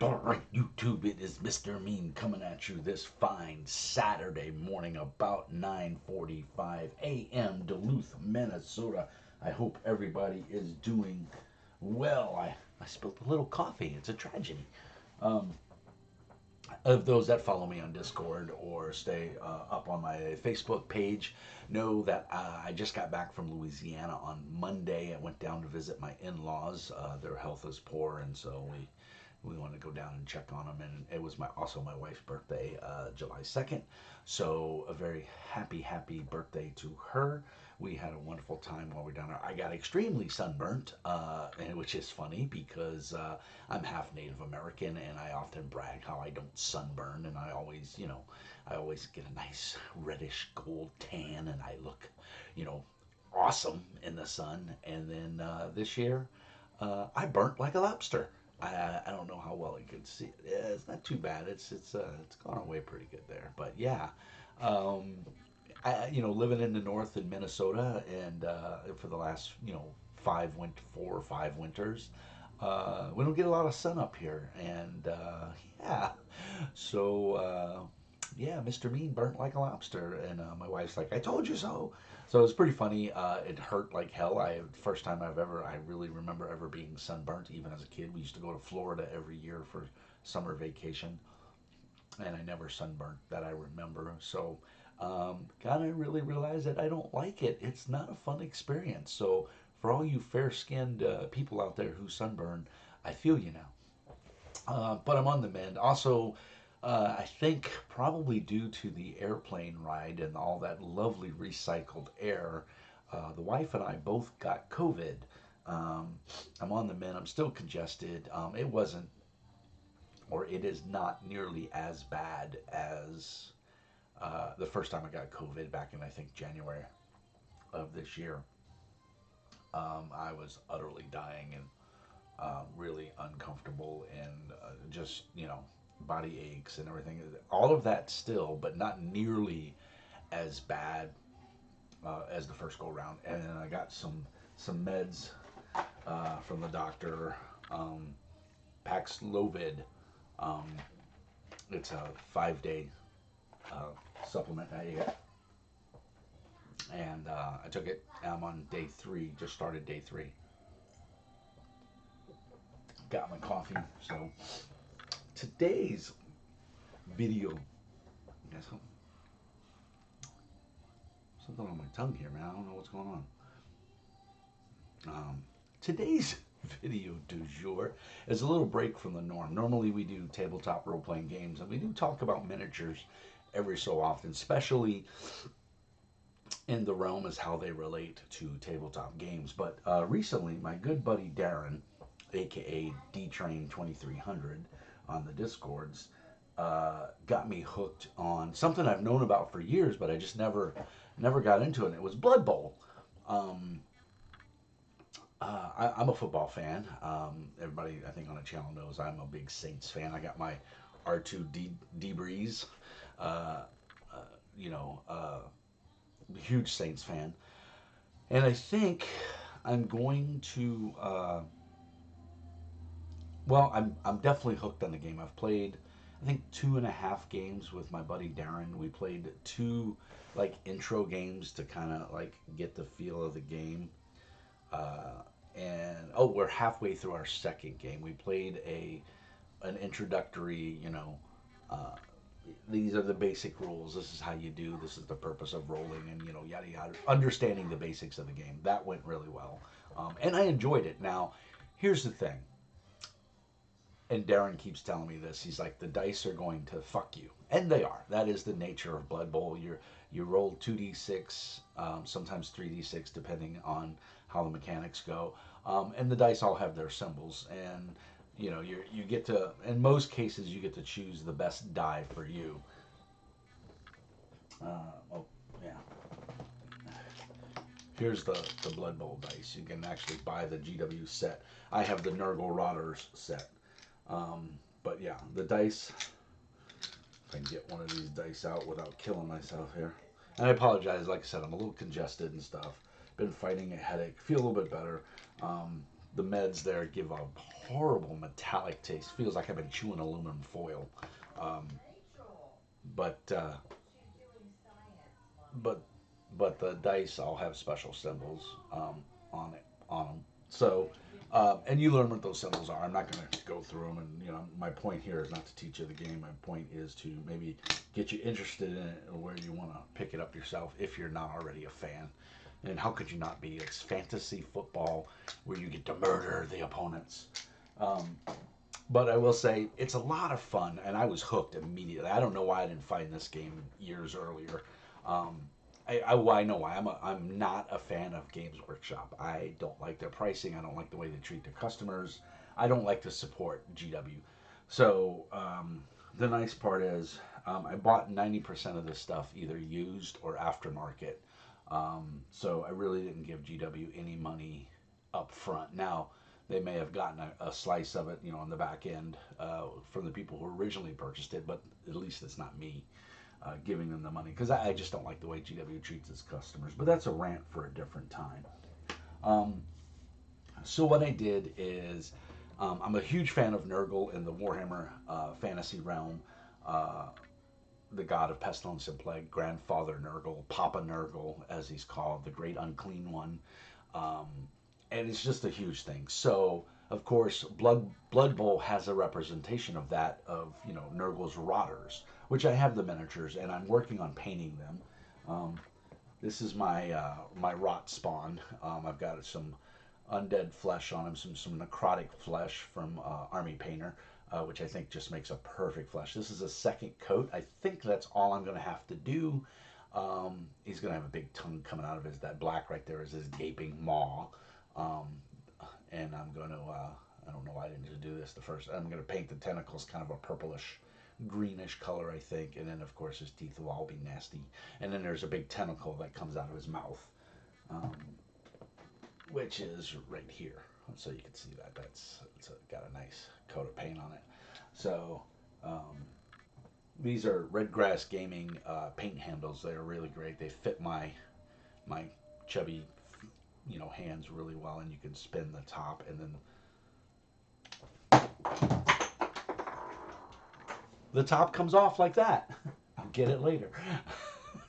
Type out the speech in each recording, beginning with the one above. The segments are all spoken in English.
Alright, YouTube, it is Mr. Mean coming at you this fine Saturday morning about 9:45 a.m. Duluth, Minnesota. I hope everybody is doing well. I spilled a little coffee. It's a tragedy. Um, of those that follow me on Discord or stay up on my Facebook page know that I just got back from Louisiana on Monday. I went down to visit my in-laws. Their health is poor, and so we wanted to go down and check on them. And it was also my wife's birthday, July 2nd. So a very happy birthday to her. We had a wonderful time while we were down there. I got extremely sunburnt, which is funny because I'm half Native American, and I often brag how I don't sunburn, and I always, I always get a nice reddish gold tan, and I look, awesome in the sun. And then this year, I burnt like a lobster. I don't know how well you can see it. Yeah, it's not too bad. It's gone away pretty good there. But yeah, um, living in the north in Minnesota, and for the last 4 or 5 winters, we don't get a lot of sun up here, and yeah, so. Yeah, Mr. Mean burnt like a lobster, and my wife's like, "I told you so." So it was pretty funny. It hurt like hell. First time I really remember ever being sunburnt, even as a kid. We used to go to Florida every year for summer vacation, and I never sunburnt that I remember. So, kind of really realized that I don't like it. It's not a fun experience. So, for all you fair-skinned people out there who sunburn, I feel you now. But I'm on the mend. Also, I think probably due to the airplane ride and all that lovely recycled air, the wife and I both got COVID. Um, I'm on the mend. I'm still congested. It wasn't, or it is not nearly as bad as the first time I got COVID back in, I think, January of this year. I was utterly dying and really uncomfortable, and just body aches and everything. All of that still, but not nearly as bad as the first go round. And then I got some meds from the doctor, um, Paxlovid. Um, it's a 5-day supplement that you get, and I took it. I'm on day three. Just started day three. Got my coffee. So today's video. Guess something on my tongue here, man. I don't know what's going on. Today's video du jour is a little break from the norm. Normally we do tabletop role-playing games, and we do talk about miniatures every so often, especially in the realm as how they relate to tabletop games. But recently, my good buddy Darren, aka D-Train 2300 on the Discords, got me hooked on something I've known about for years, but I just never got into it. And it was Blood Bowl. Um, I'm a football fan. Everybody, I think, on the channel knows I'm a big Saints fan. I got my R2 Breeze, uh, you know, huge Saints fan. And I think I'm going to, I'm definitely hooked on the game. I've played, I think, 2.5 games with my buddy Darren. We played two, like, intro games to kind of, like, get the feel of the game. And oh, we're halfway through our second game. We played an introductory, uh, these are the basic rules. This is how you do. This is the purpose of rolling, and yada yada. Understanding the basics of the game, that went really well, and I enjoyed it. Now, here's the thing, and Darren keeps telling me this. He's like, the dice are going to fuck you, and they are. That is the nature of Blood Bowl. You roll 2d6, sometimes 3d6, depending on how the mechanics go, and the dice all have their symbols, and you get to, in most cases, you get to choose the best die for you. Oh yeah, here's the Blood Bowl dice. You can actually buy the GW set. I have the Nurgle set. But yeah, the dice. If I can get one of these dice out without killing myself here. And I apologize. Like I said, I'm a little congested and stuff. Been fighting a headache. Feel a little bit better. the meds there give a horrible metallic taste. Feels like I've been chewing aluminum foil. Um, but but but the dice all have special symbols on them. So, and you learn what those symbols are. I'm not going to go through them, and my point here is not to teach you the game. My point is to maybe get you interested in it, or where you want to pick it up yourself if you're not already a fan. And how could you not be? It's fantasy football where you get to murder the opponents. Um, but I will say it's a lot of fun, and I was hooked immediately. I don't know why I didn't find this game years earlier. Um, well, I know why. I'm not a fan of Games Workshop. I don't like their pricing. I don't like the way they treat their customers. I don't like to support GW. So the nice part is I bought 90% of this stuff either used or aftermarket. So I really didn't give GW any money up front. Now, they may have gotten a slice of it, on the back end from the people who originally purchased it, but at least it's not me giving them the money because I just don't like the way GW treats its customers. But that's a rant for a different time. Um, so what I did is I'm a huge fan of Nurgle in the Warhammer fantasy realm. Uh, the god of pestilence and plague, Grandfather Nurgle, Papa Nurgle, as he's called, the Great Unclean One. Um, and it's just a huge thing. So, of course, Blood Bowl has a representation of that, of Nurgle's rotters, which I have the miniatures, and I'm working on painting them. Um, this is my rot spawn. I've got some undead flesh on him, some necrotic flesh from Army Painter, which I think just makes a perfect flesh. This is a second coat. I think that's all I'm going to have to do. He's going to have a big tongue coming out of his, that black right there is his gaping maw. Um, and I'm going to, I don't know why I didn't just do this the first. I'm going to paint the tentacles kind of a purplish, greenish color, I think. And then, of course, his teeth will all be nasty. And then there's a big tentacle that comes out of his mouth, um, which is right here. So you can see that. It's got a nice coat of paint on it. So um, these are Red Grass Gaming paint handles. They're really great. They fit my chubby hands really well, and you can spin the top, and then the top comes off like that. I'll get it later.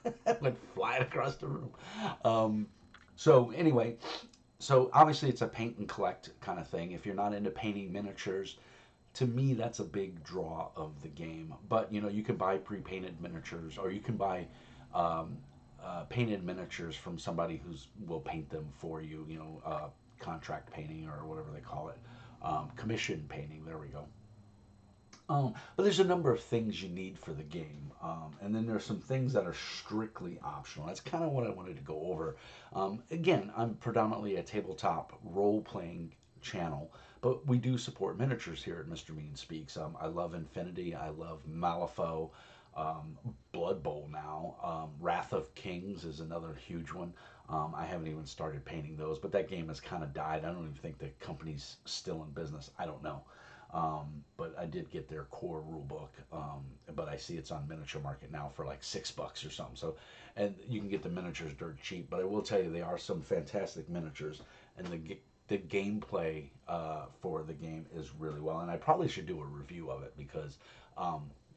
It went flying across the room. Um, so anyway, so obviously it's a paint and collect kind of thing. If you're not into painting miniatures, to me that's a big draw of the game. But you can buy pre-painted miniatures, or you can buy painted miniatures from somebody who's will paint them for you. Contract painting or whatever they call it, commission painting. There we go. But there's a number of things you need for the game, and then there's some things that are strictly optional. That's kind of what I wanted to go over. Again, I'm predominantly a tabletop role-playing channel, but we do support miniatures here at Mr. Mean Speaks. I love Infinity. I love Malifaux. Um, Blood Bowl now. Wrath of Kings is another huge one. I haven't even started painting those, but that game has kind of died. I don't even think the company's still in business. I don't know. But I did get their core rule book, but I see it's on Miniature Market now for like $6 or something. So, and you can get the miniatures dirt cheap. But I will tell you, they are some fantastic miniatures, and the gameplay for the game is really well. And I probably should do a review of it because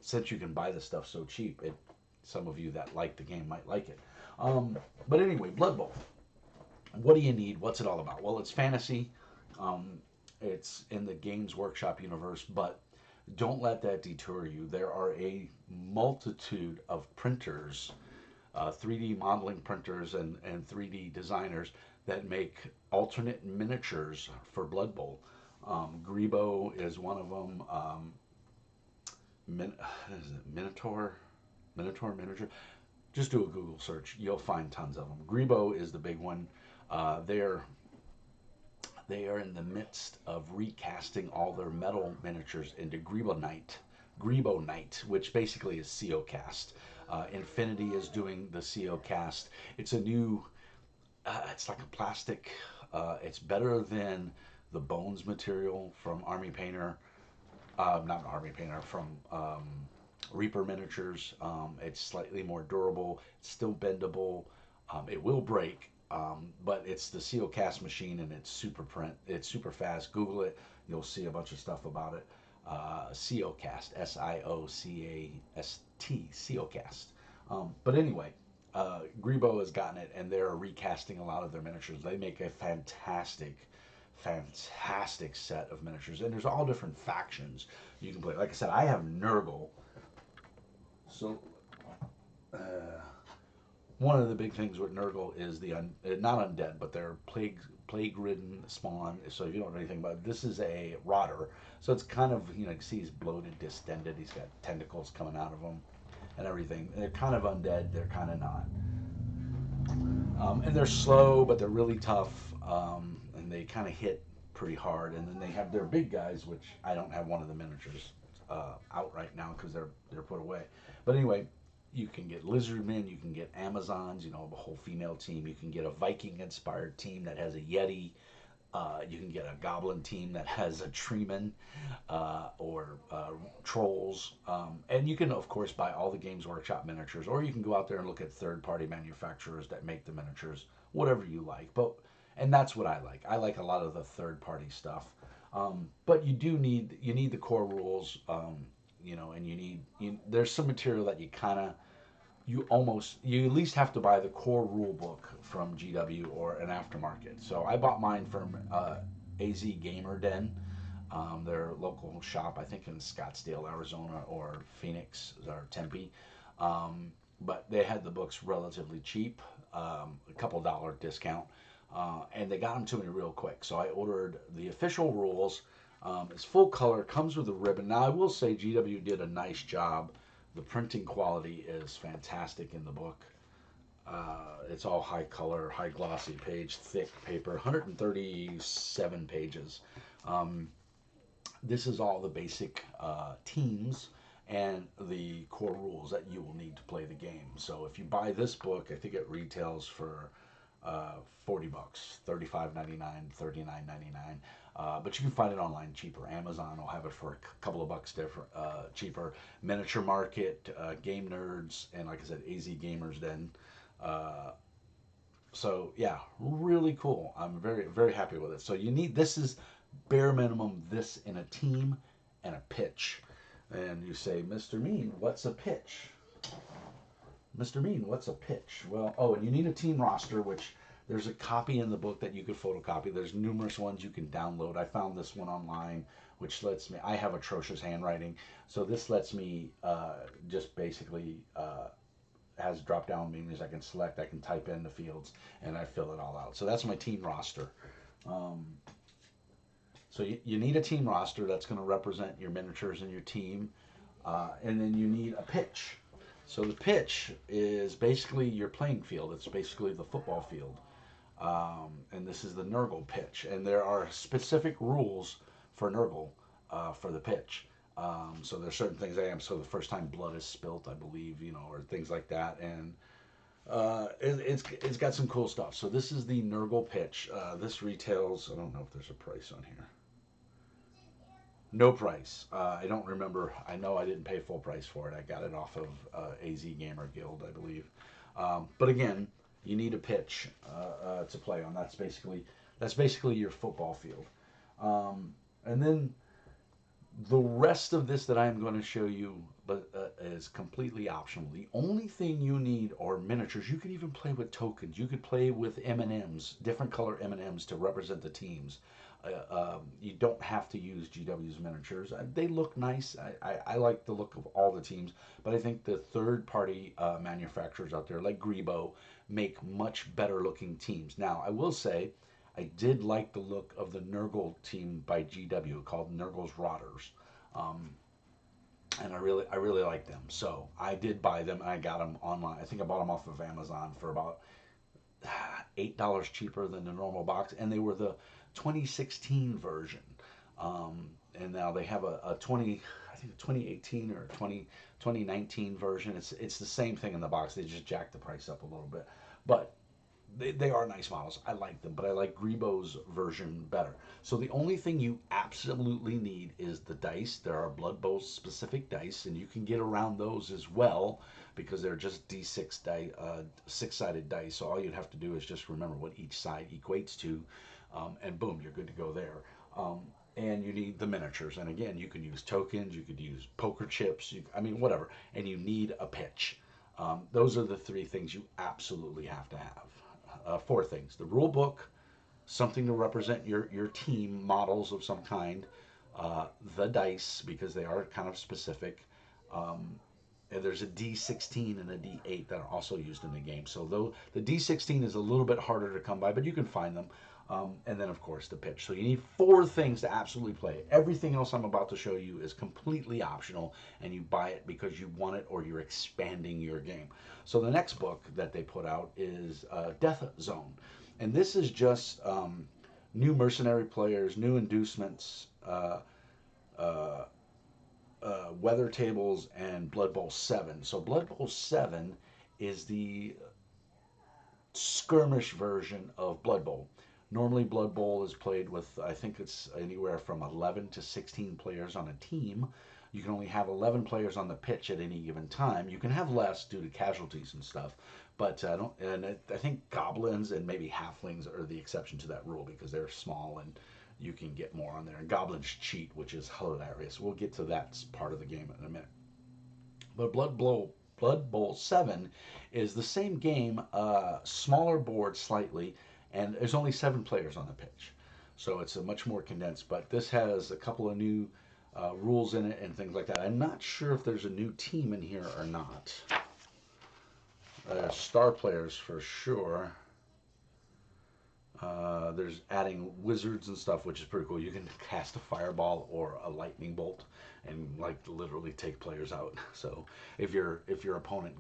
since you can buy the stuff so cheap, some of you that like the game might like it. But anyway, Blood Bowl. What do you need? What's it all about? Well, it's fantasy. Um, it's in the Games Workshop universe, but don't let that deter you. There are a multitude of printers, 3D modeling printers and 3D designers that make alternate miniatures for Blood Bowl. Grebo is one of them. Is it Minotaur miniature. Just do a Google search. You'll find tons of them. Grebo is the big one. They're they are in the midst of recasting all their metal miniatures into Grebo Knight, which basically is COcast. Infinity is doing the COcast. It's a new, it's like a plastic. It's better than the bones material from Army Painter. Not Army Painter, from Reaper Miniatures. It's slightly more durable. It's still bendable. It will break. But it's the Sealcast machine, and it's super print. It's super fast. Google it. You'll see a bunch of stuff about it. Sealcast, Siocast, Sealcast. But anyway, Grebo has gotten it, and they're recasting a lot of their miniatures. They make a fantastic set of miniatures, and there's all different factions you can play. Like I said, I have Nurgle, so uh, one of the big things with Nurgle is not undead, but they're plague-ridden spawn. So if you don't know anything about it, this is a rotter. So it's kind of, you can see he's bloated, distended. He's got tentacles coming out of him and everything. They're kind of undead. They're kind of not. And they're slow, but they're really tough. And they kind of hit pretty hard. And then they have their big guys, which I don't have one of the miniatures out right now because they're put away. But anyway, you can get lizardmen, you can get Amazons, a whole female team. You can get a Viking-inspired team that has a Yeti. You can get a Goblin team that has a Treeman or Trolls. And you can, of course, buy all the Games Workshop miniatures, or you can go out there and look at third-party manufacturers that make the miniatures, whatever you like. And that's what I like. I like a lot of the third-party stuff. But you need the core rules. And there's some material that you at least have to buy the core rule book from GW or an aftermarket. So I bought mine from AZ Gamer Den, their local shop, I think in Scottsdale, Arizona, or Phoenix or Tempe. But they had the books relatively cheap, a couple dollar discount, and they got them to me real quick. So I ordered the official rules. It's full color, comes with a ribbon. Now, I will say GW did a nice job. The printing quality is fantastic in the book. It's all high color, high glossy page, thick paper, 137 pages. This is all the basic teams and the core rules that you will need to play the game. So if you buy this book, I think it retails for $40, $35.99, $39.99. But you can find it online cheaper. Amazon will have it for a couple of bucks different, cheaper. Miniature Market, Game Nerds, and like I said, AZ Gamers Den. So yeah, really cool. I'm very, very happy with it. So this is bare minimum, this in a team and a pitch. And you say, Mr. Mean, what's a pitch? Mr. Mean, what's a pitch? Well, and you need a team roster, which there's a copy in the book that you could photocopy. There's numerous ones you can download. I found this one online, which lets me, I have atrocious handwriting, so this lets me just basically has drop-down menus. I can select, I can type in the fields, and I fill it all out. So that's my team roster. So you need a team roster that's going to represent your miniatures and your team, and then you need a pitch. So the pitch is basically your playing field. It's basically the football field. And this is the Nurgle pitch. And there are specific rules for Nurgle for the pitch. So there's certain things so the first time blood is spilt, I believe, or things like that. And it's got some cool stuff. So this is the Nurgle pitch. This retails, I don't know if there's a price on here. No price. I don't remember. I know I didn't pay full price for it. I got it off of AZ Gamer Guild, I believe. But again, you need a pitch to play on. That's basically your football field. And then the rest of this that I'm going to show you is completely optional. The only thing you need are miniatures. You could even play with tokens. You could play with M&Ms, different color M&Ms to represent the teams. You don't have to use GW's miniatures. They look nice. I like the look of all the teams, but I think the third-party manufacturers out there, like Grebo, make much better looking teams. Now, I will say, I did like the look of the Nurgle team by GW called Nurgle's Rotters. And I really like them. So I did buy them, and I got them online. I think I bought them off of Amazon for about $8 cheaper than the normal box, and they were the 2016 version. And now they have a 2018 or 2019 version. It's the same thing in the box. They just jacked the price up a little bit. But they are nice models. I like them, but I like Grebo's version better. So the only thing you absolutely need is the dice. There are Blood Bowl specific dice, and you can get around those as well because they're just D6 die, six-sided dice. So all you'd have to do is just remember what each side equates to, and boom, you're good to go there. Um, and you need the miniatures. And again, you can use tokens, you could use poker chips, I mean, whatever. And you need a pitch. Those are the three things you absolutely have to have. Four things: the rule book, something to represent your team, models of some kind, the dice, because they are kind of specific. Um, and there's a D16 and a D8 that are also used in the game. So though the D16 is a little bit harder to come by, but you can find them. And then, of course, the pitch. So you need four things to absolutely play. Everything else I'm about to show you is completely optional, and you buy it because you want it or you're expanding your game. So the next book that they put out is Death Zone. And this is just new mercenary players, new inducements, uh, weather tables, and Blood Bowl 7. So Blood Bowl 7 is the skirmish version of Blood Bowl. Normally, Blood Bowl is played with, I think it's anywhere from 11 to 16 players on a team. You can only have 11 players on the pitch at any given time. You can have less due to casualties and stuff, but I think goblins and maybe halflings are the exception to that rule because they're small and you can get more on there. And goblins cheat, which is hilarious. We'll get to that part of the game in a minute. But Blood Bowl 7 is the same game, smaller board slightly, and there's only 7 players on the pitch. So it's a much more condensed, but this has a couple of new rules in it and things like that. I'm not sure if there's a new team in here or not. Star players for sure. There's adding wizards and stuff, which is pretty cool. You can cast a fireball or a lightning bolt, and like literally take players out. So if your opponent,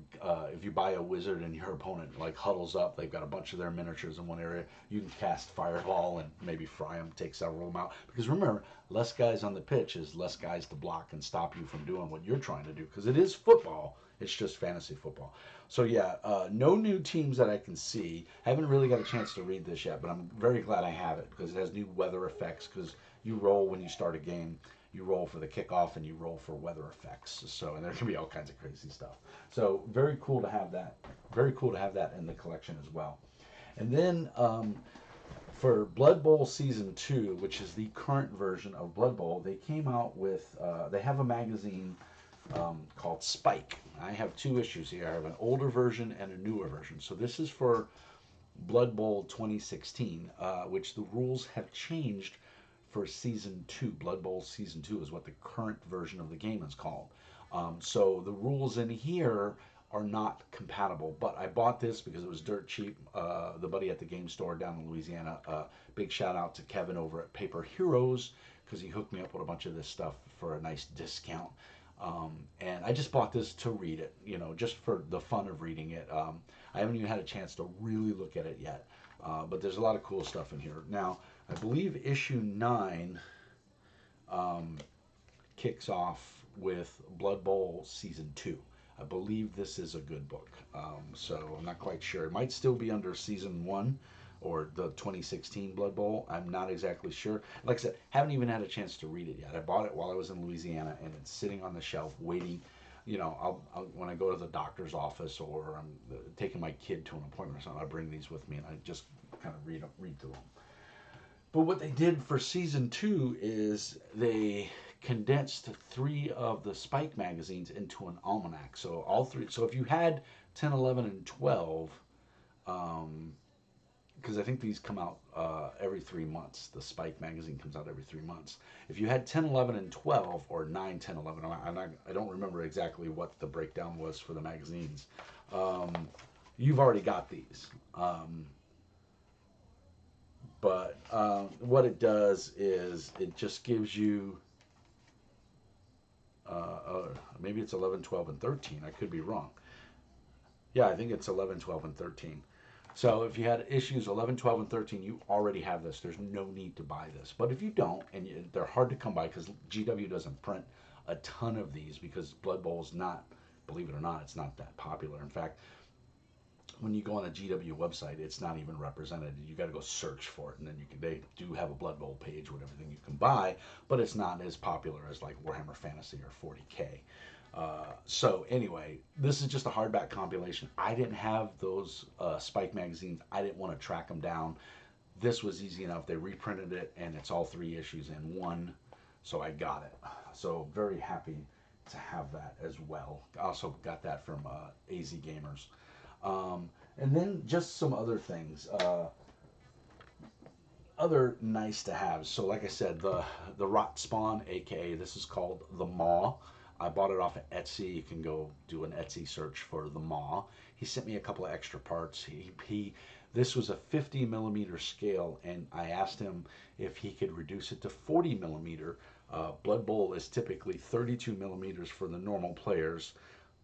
if you buy a wizard and your opponent like huddles up, they've got a bunch of their miniatures in one area, you can cast fireball and maybe fry them, take several of them out. Because remember, less guys on the pitch is less guys to block and stop you from doing what you're trying to do. Because it is football. It's just fantasy football. So yeah, no new teams that I can see. Haven't really got a chance to read this yet, but I'm very glad I have it because it has new weather effects. Because you roll when you start a game, you roll for the kickoff and you roll for weather effects. So and there can be all kinds of crazy stuff. So very cool to have that. Very cool to have that in the collection as well. And then for Blood Bowl Season 2, which is the current version of Blood Bowl, they came out with, they have a magazine called Spike. I have 2 issues here. I have an older version and a newer version. So this is for Blood Bowl 2016, which the rules have changed for Season 2. Blood Bowl Season 2 is what the current version of the game is called. So the rules in here are not compatible, but I bought this because it was dirt cheap. The buddy at the game store down in Louisiana, big shout out to Kevin over at Paper Heroes because he hooked me up with a bunch of this stuff for a nice discount. And I just bought this to read it, just for the fun of reading it. I haven't even had a chance to really look at it yet, but there's a lot of cool stuff in here. Now, I believe issue 9 kicks off with Blood Bowl Season 2. I believe this is a good book, so I'm not quite sure. It might still be under Season 1 or the 2016 Blood Bowl. I'm not exactly sure. Like I said, haven't even had a chance to read it yet. I bought it while I was in Louisiana, and it's sitting on the shelf waiting. I'll when I go to the doctor's office or I'm taking my kid to an appointment or something, I bring these with me and I just kind of read through them. But what they did for Season 2 is they condensed 3 of the Spike magazines into an almanac. So all 3. So if you had 10, 11, and 12, because I think these come out every 3 months. The Spike magazine comes out every 3 months. If you had 10, 11, and 12, or 9, 10, 11, I don't remember exactly what the breakdown was for the magazines. You've already got these. But what it does is it just gives you, maybe it's 11, 12, and 13. I could be wrong. Yeah, I think it's 11, 12, and 13. So if you had issues 11, 12, and 13, you already have this. There's no need to buy this. But if you don't, and they're hard to come by because GW doesn't print a ton of these because Blood Bowl is not, believe it or not, it's not that popular. In fact, when you go on a GW website, it's not even represented. You got to go search for it, and then they do have a Blood Bowl page with everything you can buy, but it's not as popular as like Warhammer Fantasy or 40K. So anyway, this is just a hardback compilation. I didn't have those Spike magazines. I didn't want to track them down. This was easy enough. They reprinted it, and it's all 3 issues in one, so I got it. So very happy to have that as well. I also got that from AZ Gamers. And then just some other things, other nice to have. So like I said, the Rot Spawn, aka this is called the Maw. I bought it off of Etsy. You can go do an Etsy search for the Maw. He sent me a couple of extra parts. This was a 50 millimeter scale, and I asked him if he could reduce it to 40 millimeter. Blood Bowl is typically 32 millimeters for the normal players,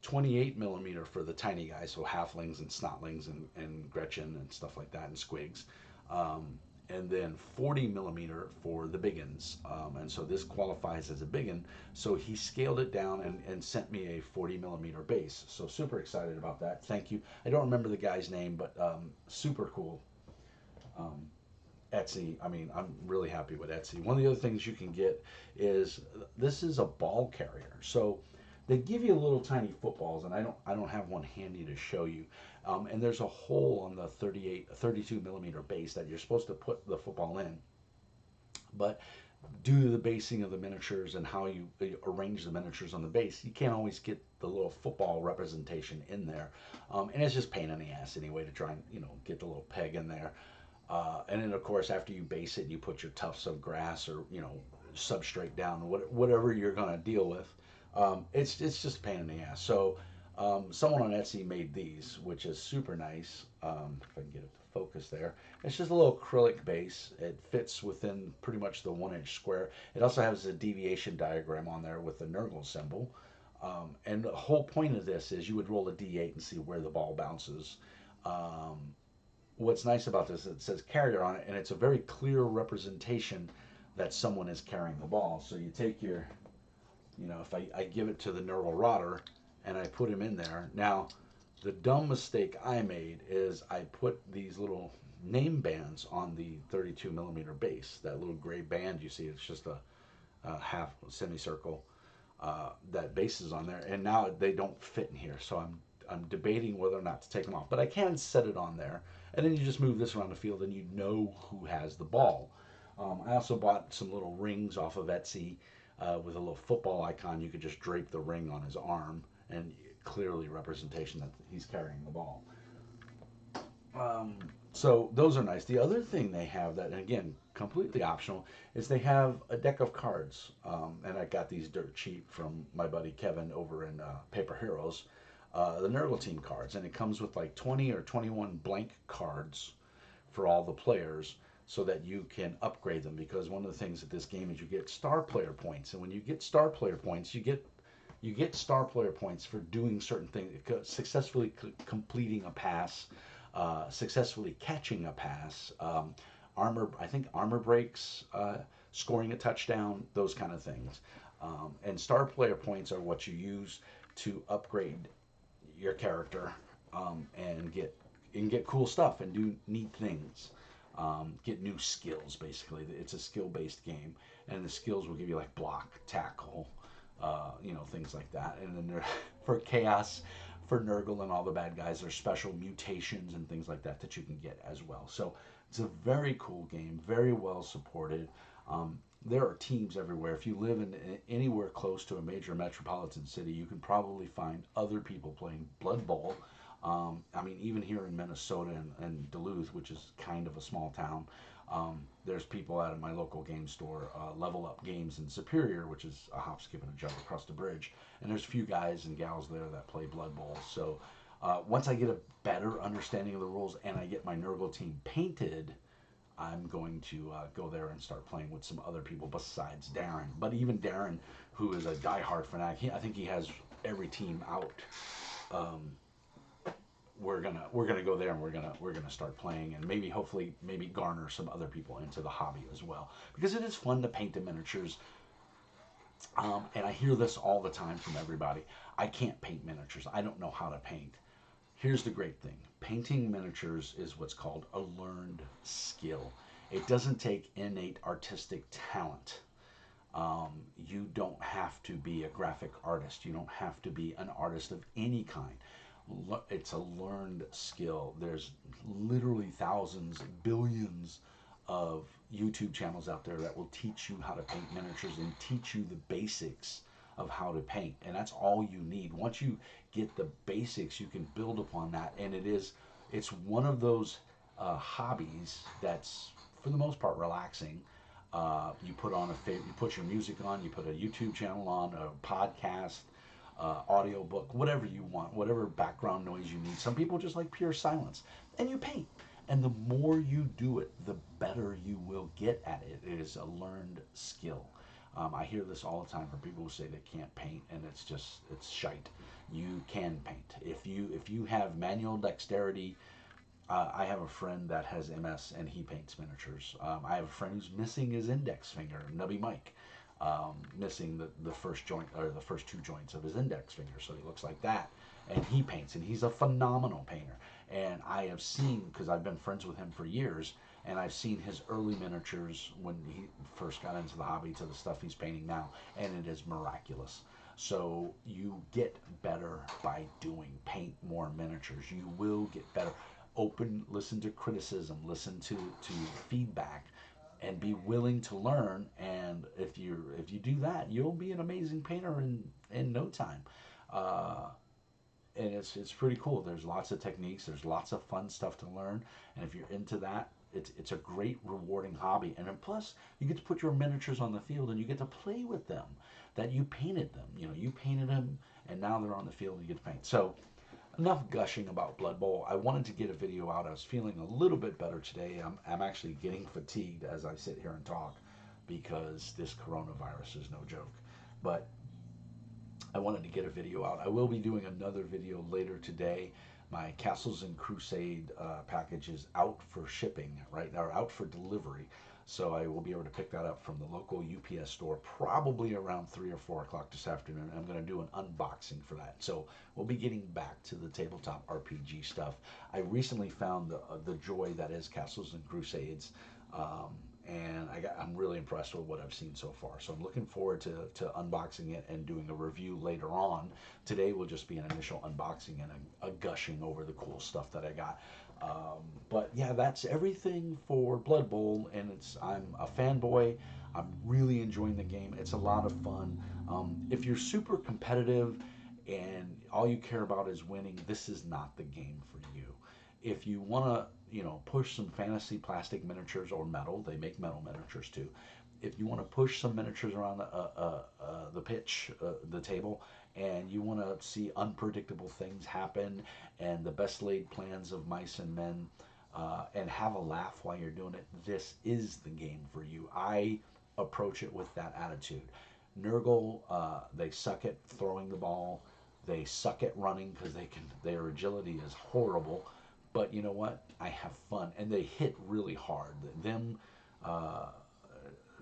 28 millimeter for the tiny guys, so halflings and snotlings and Gretchen and stuff like that, and squigs. And then 40 millimeter for the biggins. And so this qualifies as a biggin. So he scaled it down and sent me a 40 millimeter base. So super excited about that. Thank you. I don't remember the guy's name, but super cool. Etsy, I mean, I'm really happy with Etsy. One of the other things you can get is, this is a ball carrier. So they give you little tiny footballs, and I don't have one handy to show you. And there's a hole on the 32 millimeter base that you're supposed to put the football in. But due to the basing of the miniatures and how you arrange the miniatures on the base, you can't always get the little football representation in there. And it's just pain in the ass anyway to try and, get the little peg in there. And then, of course, after you base it, you put your tufts of grass or, substrate down, whatever you're going to deal with. It's just a pain in the ass. So someone on Etsy made these, which is super nice. If I can get it to focus there. It's just a little acrylic base. It fits within pretty much the 1-inch square. It also has a deviation diagram on there with the Nurgle symbol. And the whole point of this is you would roll a D8 and see where the ball bounces. What's nice about this is it says carrier on it, and it's a very clear representation that someone is carrying the ball. So you take your, if I give it to the Nurgle Rotter and I put him in there. Now, the dumb mistake I made is I put these little name bands on the 32 millimeter base. That little gray band you see, it's just a half semicircle that base is on there, and now they don't fit in here. So I'm debating whether or not to take them off, but I can set it on there, and then you just move this around the field and you know who has the ball. I also bought some little rings off of Etsy with a little football icon. You could just drape the ring on his arm, and clearly representation that he's carrying the ball. So those are nice. The other thing they have that, and again, completely optional, is they have a deck of cards. And I got these dirt cheap from my buddy Kevin over in Paper Heroes. The Nurgle team cards, and it comes with like 20 or 21 blank cards for all the players, so that you can upgrade them, because one of the things at this game is you get star player points, and when you get star player points, you get star player points for doing certain things, successfully completing a pass, successfully catching a pass, armor breaks, scoring a touchdown, those kind of things. And star player points are what you use to upgrade your character, and get cool stuff and do neat things. Get new skills, basically. It's a skill-based game, and the skills will give you like block, tackle, things like that. And then for chaos, for Nurgle and all the bad guys, there's special mutations and things like that you can get as well. So it's a very cool game, very well supported. There are teams everywhere. If you live in anywhere close to a major metropolitan city, you can probably find other people playing Blood Bowl. Even here in Minnesota and Duluth, which is kind of a small town, there's people out of my local game store, Level Up Games in Superior, which is a hop, skip, and a jump across the bridge. And there's a few guys and gals there that play Blood Bowl. So once I get a better understanding of the rules and I get my Nurgle team painted, I'm going to go there and start playing with some other people besides Darren. But even Darren, who is a diehard fanatic, I think he has every team out. We're gonna go there, and we're gonna start playing, and hopefully garner some other people into the hobby as well, because it is fun to paint the miniatures. And I hear this all the time from everybody: I can't paint miniatures. I don't know how to paint. Here's the great thing: painting miniatures is what's called a learned skill. It doesn't take innate artistic talent. You don't have to be a graphic artist. You don't have to be an artist of any kind. It's a learned skill. There's literally thousands, billions of YouTube channels out there that will teach you how to paint miniatures and teach you the basics of how to paint. And that's all you need. Once you get the basics, you can build upon that. And it's one of those hobbies that's for the most part relaxing. You put your music on, you put a YouTube channel on, a podcast, audio book, whatever you want, whatever background noise you need. Some people just like pure silence, and you paint. And the more you do it, the better you will get at it. It is a learned skill. I hear this all the time from people who say they can't paint, and it's shite. You can paint if you have manual dexterity. I have a friend that has MS and he paints miniatures. I have a friend who's missing his index finger, Nubby Mike, missing the first joint or the first two joints of his index finger, so he looks like that. And he paints, and he's a phenomenal painter. And I have seen, because I've been friends with him for years, and I've seen his early miniatures when he first got into the hobby to the stuff he's painting now, and it is miraculous. So you get better by doing. Paint more miniatures. You will get better. Listen to criticism, listen to feedback, and be willing to learn. And if you do that, you'll be an amazing painter in no time. Uh, and it's pretty cool. There's lots of techniques. There's lots of fun stuff to learn. And if you're into that, it's a great rewarding hobby. And then plus, you get to put your miniatures on the field and you get to play with them. That you painted them. You painted them, and now they're on the field and you get to paint. So enough gushing about Blood Bowl. I wanted to get a video out. I was feeling a little bit better today. I'm actually getting fatigued as I sit here and talk because this coronavirus is no joke. But I wanted to get a video out. I will be doing another video later today. My Castles and Crusade package is out for shipping right now, out for delivery. So I will be able to pick that up from the local UPS store probably around 3 or 4 o'clock this afternoon. I'm going to do an unboxing for that. So we'll be getting back to the tabletop RPG stuff. I recently found the joy that is Castles and Crusades. And I'm really impressed with what I've seen so far. So I'm looking forward to unboxing it and doing a review later on. Today will just be an initial unboxing and a gushing over the cool stuff that I got. But yeah, that's everything for Blood Bowl, and I'm a fanboy. I'm really enjoying the game. It's a lot of fun. If you're super competitive and all you care about is winning, this is not the game for you. If you want to, push some fantasy plastic miniatures or metal, they make metal miniatures too. If you want to push some miniatures around the pitch, the table, and you want to see unpredictable things happen and the best laid plans of mice and men, and have a laugh while you're doing it, this is the game for you. I approach it with that attitude. Nurgle, they suck at throwing the ball. They suck at running because their agility is horrible. But you know what? I have fun, and they hit really hard. Them, uh,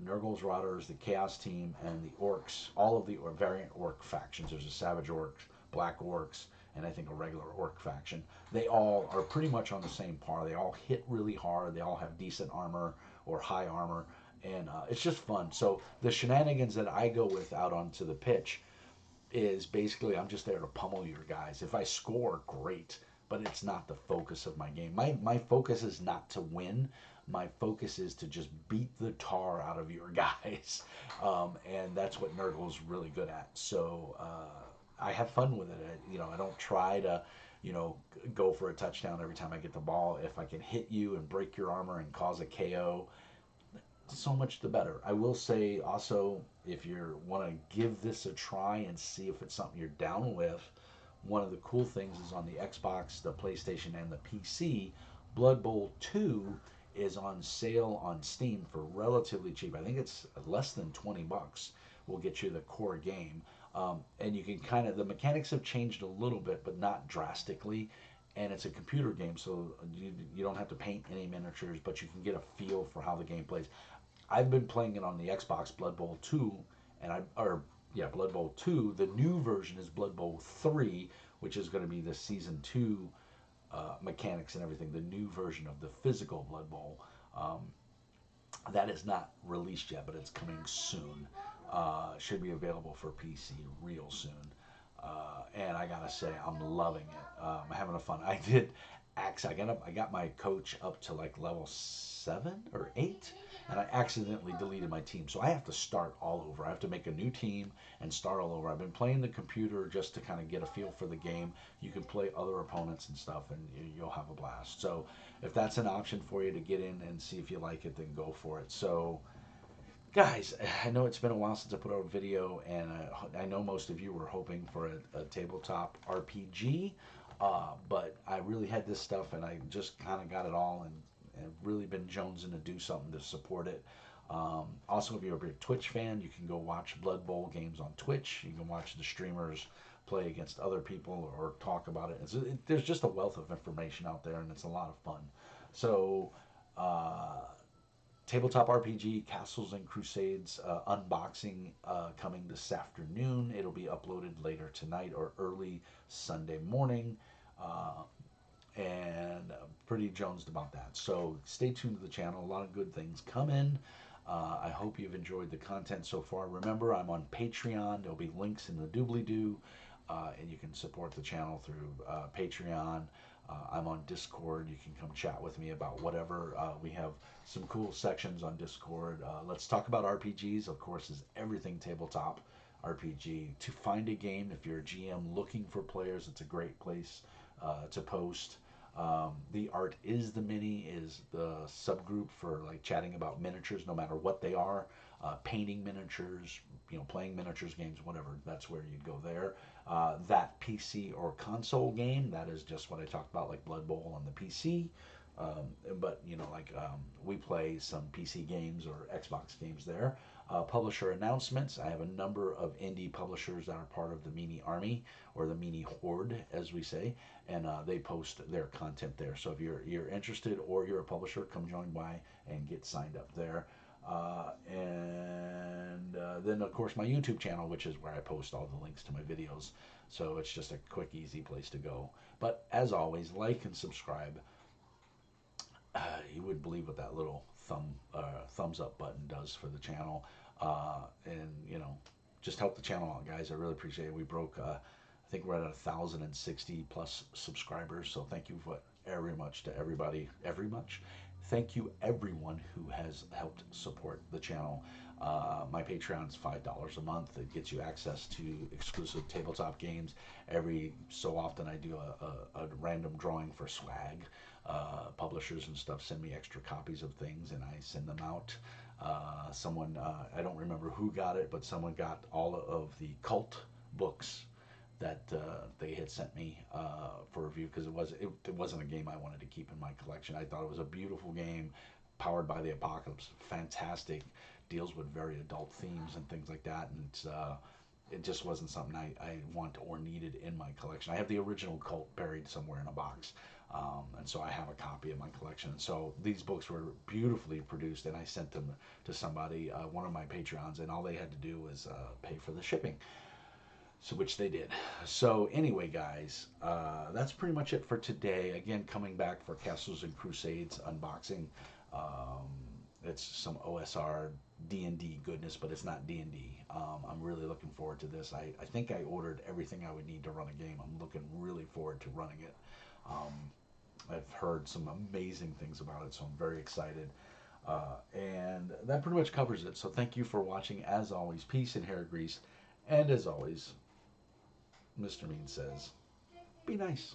Nurgle's Rotters, the Chaos Team, and the Orcs, all of the variant Orc factions. There's a Savage Orc, Black Orcs, and I think a regular Orc faction. They all are pretty much on the same par. They all hit really hard. They all have decent armor or high armor, and it's just fun. So the shenanigans that I go with out onto the pitch is basically I'm just there to pummel your guys. If I score, great, but it's not the focus of my game. My focus is not to win. My focus is to just beat the tar out of your guys, and that's what Nurgle's really good at. So I have fun with it. I don't try to, go for a touchdown every time I get the ball. If I can hit you and break your armor and cause a KO, so much the better. I will say also, if you want to give this a try and see if it's something you're down with, one of the cool things is on the Xbox, the PlayStation, and the PC, Blood Bowl 2 is on sale on Steam for relatively cheap. I think it's less than 20 bucks. Will get you the core game. And you can the mechanics have changed a little bit, but not drastically. And it's a computer game, so you don't have to paint any miniatures, but you can get a feel for how the game plays. I've been playing it on the Xbox, Blood Bowl 2, Blood Bowl 2. The new version is Blood Bowl 3, which is going to be the Season 2 mechanics and everything, the new version of the physical Blood Bowl. Um, that is not released yet, but it's coming soon. Should be available for PC real soon. And I gotta say, I'm loving it. I'm having a fun. I did. I got my coach up to like level 7 or 8, and I accidentally deleted my team. So I have to start all over. I have to make a new team and start all over. I've been playing the computer just to kind of get a feel for the game. You can play other opponents and stuff, and you'll have a blast. So if that's an option for you to get in and see if you like it, then go for it. So guys, I know it's been a while since I put out a video, and I know most of you were hoping for a tabletop RPG, but I really had this stuff, and I just kind of got it all, and really been jonesing to do something to support it. Also, if you're a big Twitch fan, you can go watch Blood Bowl games on Twitch. You can watch the streamers play against other people or talk about it. There's just a wealth of information out there, and it's a lot of fun. So, Tabletop RPG Castles and Crusades unboxing coming this afternoon. It'll be uploaded later tonight or early Sunday morning. Uh, and pretty jonesed about that. So stay tuned to the channel. A lot of good things coming. I hope you've enjoyed the content so far. Remember, I'm on Patreon. There'll be links in the doobly-doo, and you can support the channel through Patreon. I'm on Discord. You can come chat with me about whatever. We have some cool sections on Discord. Let's talk about RPGs, of course, is everything tabletop RPG. To find a game, if you're a GM looking for players, it's a great place to post. The Art is the Mini is the subgroup for like chatting about miniatures, no matter what they are. Painting miniatures, playing miniatures games, whatever. That's where you'd go there. That PC or console game, that is just what I talked about, like Blood Bowl on the PC. But we play some PC games or Xbox games there. Publisher announcements. I have a number of indie publishers that are part of the Mini Army or the Mini Horde, as we say, and they post their content there. So if you're interested or you're a publisher, come join by and get signed up there. And then, of course, my YouTube channel, which is where I post all the links to my videos. So it's just a quick, easy place to go. But as always, like and subscribe. You wouldn't believe what that little thumbs up button does for the channel. And, just help the channel out, guys. I really appreciate it. We broke, I think we're at 1,060 plus subscribers. So thank you very much to everybody. Thank you, everyone who has helped support the channel. My Patreon is $5 a month. It gets you access to exclusive tabletop games. Every so often, I do a random drawing for swag. Publishers and stuff send me extra copies of things, and I send them out. Someone, I don't remember who got it, but someone got all of the cult books that they had sent me for review, because it wasn't a game I wanted to keep in my collection. I thought it was a beautiful game, powered by the apocalypse, fantastic, deals with very adult themes and things like that, and it just wasn't something I want or needed in my collection. I have the original Cult buried somewhere in a box, and so I have a copy in my collection. So these books were beautifully produced, and I sent them to somebody, one of my Patreons, and all they had to do was pay for the shipping. So, which they did. So anyway, guys, that's pretty much it for today. Again, coming back for Castles and Crusades unboxing. It's some OSR D&D goodness, but it's not D&D. I'm really looking forward to this. I think I ordered everything I would need to run a game. I'm looking really forward to running it. I've heard some amazing things about it, so I'm very excited. And that pretty much covers it. So thank you for watching. As always, peace and hair grease. And as always, Mr. Mean says, be nice.